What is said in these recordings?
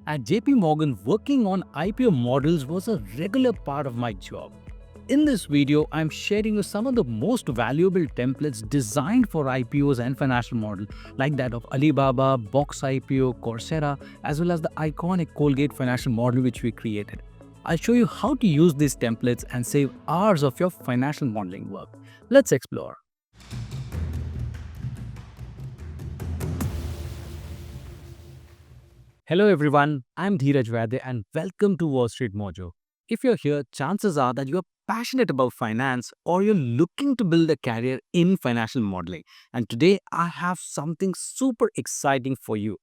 At JP Morgan, working on IPO models was a regular part of my job. In this video, I'm sharing you some of the most valuable templates designed for IPOs and financial model, like that of Alibaba, Box IPO, Coursera, as well as the iconic Colgate financial model which we created. I'll show you how to use these templates and save hours of your financial modeling work. Let's explore. Hello everyone, I'm Dheeraj Vaidya and welcome to Wall Street Mojo. If you're here, chances are that you're passionate about finance or you're looking to build a career in financial modeling. And today I have something super exciting for you.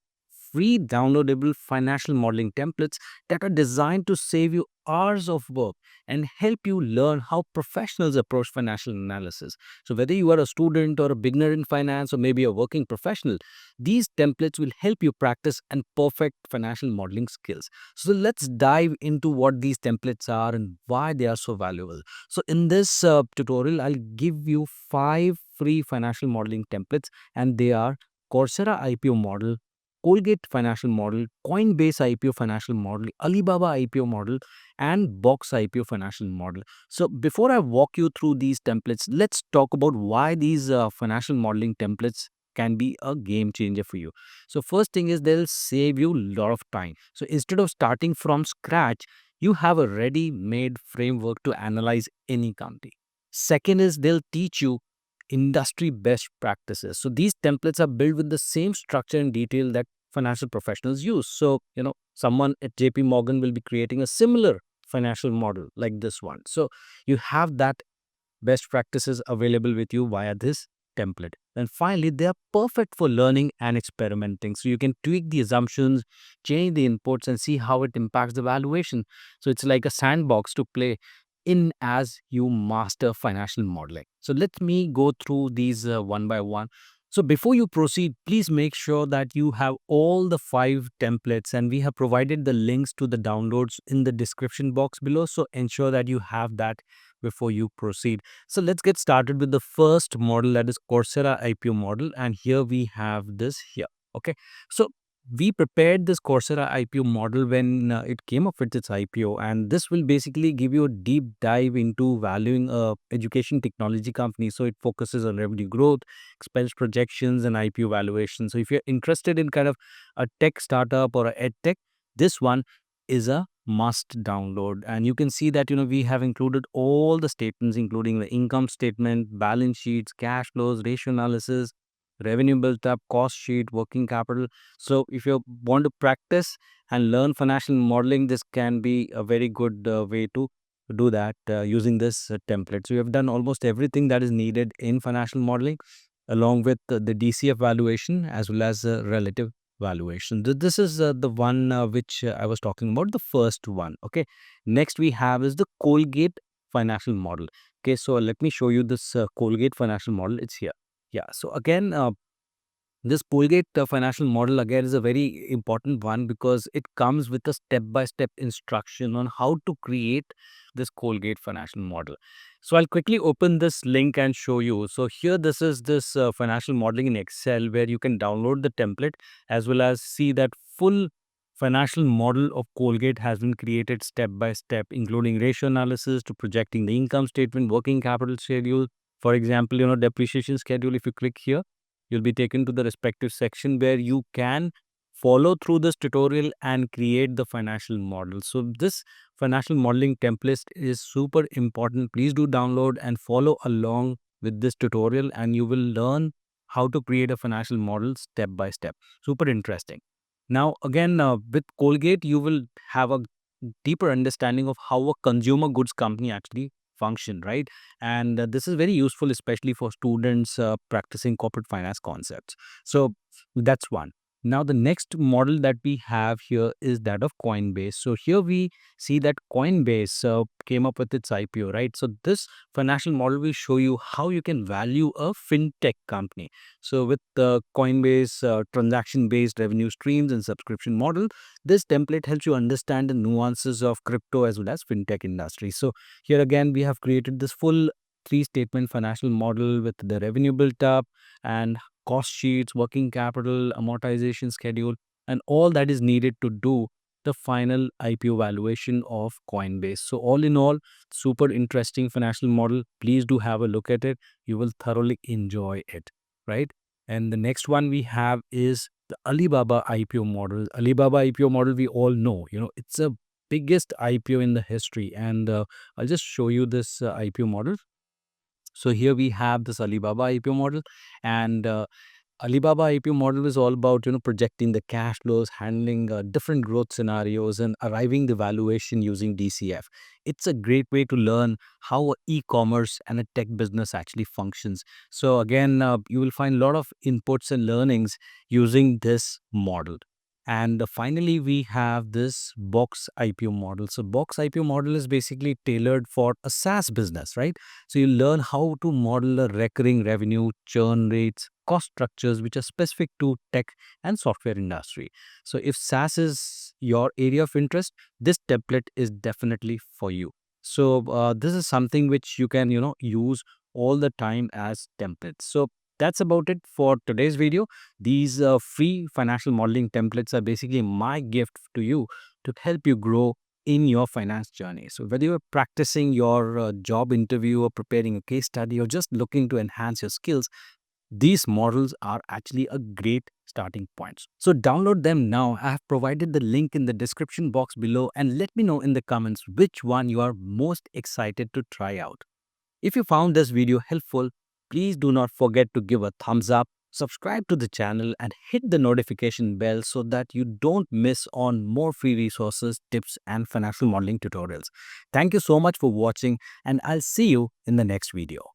Free downloadable financial modeling templates that are designed to save you hours of work and help you learn how professionals approach financial analysis. So whether you are a student or a beginner in finance or maybe a working professional, these templates will help you practice and perfect financial modeling skills. So let's dive into what these templates are and why they are so valuable. So in this tutorial, I'll give you 5 free financial modeling templates, and they are Coursera IPO model, Colgate financial model, Coinbase IPO financial model, Alibaba IPO model, and Box IPO financial model. So before I walk you through these templates, let's talk about why these financial modeling templates can be a game changer for you. So first thing is they'll save you a lot of time. So instead of starting from scratch, you have a ready-made framework to analyze any company. Second is they'll teach you industry best practices. So these templates are built with the same structure and detail that financial professionals use. So, someone at JP Morgan will be creating a similar financial model like this one. So you have that best practices available with you via this template. And finally, they are perfect for learning and experimenting. So you can tweak the assumptions, change the inputs, and see how it impacts the valuation. So it's like a sandbox to play in as you master financial modeling. So let me go through these one by one. So before you proceed, please make sure that you have all the 5 templates, and we have provided the links to the downloads in the description box below. So ensure that you have that before you proceed. So let's get started with the first model, that is Coursera IPO model. And here we have this here. Okay. So we prepared this Coursera IPO model when it came up with its IPO, and this will basically give you a deep dive into valuing a education technology company. So it focuses on revenue growth, expense projections, and IPO valuation. So if you're interested in kind of a tech startup or a ed tech, this one is a must download. And you can see that we have included all the statements, including the income statement, balance sheets, cash flows, ratio analysis, revenue built up, cost sheet, working capital. So if you want to practice and learn financial modeling, this can be a very good way to do that using this template. So you have done almost everything that is needed in financial modeling, along with the DCF valuation as well as relative valuation. This is the one which I was talking about, the first one. Okay. Next we have is the Colgate financial model. Okay. So let me show you this Colgate financial model. It's here. Yeah. So again, this Colgate financial model again is a very important one because it comes with a step-by-step instruction on how to create this Colgate financial model. So I'll quickly open this link and show you. So here this is this financial modeling in Excel where you can download the template as well as see that full financial model of Colgate has been created step by step, including ratio analysis to projecting the income statement, working capital schedule. For example, depreciation schedule. If you click here, you'll be taken to the respective section where you can follow through this tutorial and create the financial model. So this financial modeling template is super important. Please do download and follow along with this tutorial, and you will learn how to create a financial model step by step. Super interesting. Now again, with Colgate, you will have a deeper understanding of how a consumer goods company actually function, right? And this is very useful, especially for students practicing corporate finance concepts. So that's one. Now the next model that we have here is that of Coinbase. So here we see that Coinbase came up with its IPO, right? So this financial model will show you how you can value a fintech company. So with the Coinbase transaction based revenue streams and subscription model, this template helps you understand the nuances of crypto as well as fintech industry. So here again, we have created this full 3 statement financial model with the revenue built up and cost sheets, working capital, amortization schedule, and all that is needed to do the final IPO valuation of Coinbase. So all in all, super interesting financial model. Please do have a look at it. You will thoroughly enjoy it, right? And the next one we have is the Alibaba IPO model. Alibaba IPO model, we all know, it's a biggest IPO in the history. And I'll just show you this IPO model. So here we have this Alibaba IPO model, and Alibaba IPO model is all about projecting the cash flows, handling different growth scenarios, and arriving the valuation using DCF. It's a great way to learn how a e-commerce and a tech business actually functions. So again, you will find a lot of inputs and learnings using this model. And finally, we have this box IPO model. So box IPO model is basically tailored for a SaaS business, right? So you learn how to model a recurring revenue, churn rates, cost structures which are specific to tech and software industry. So if SaaS is your area of interest, this template is definitely for you. So this is something which you can use all the time as templates. So that's about it for today's video. These free financial modeling templates are basically my gift to you to help you grow in your finance journey. So whether you're practicing your job interview or preparing a case study or just looking to enhance your skills, these models are actually a great starting point. So download them now. I have provided the link in the description box below, and let me know in the comments which one you are most excited to try out. If you found this video helpful, please do not forget to give a thumbs up, subscribe to the channel, and hit the notification bell so that you don't miss on more free resources, tips, and financial modeling tutorials. Thank you so much for watching, and I'll see you in the next video.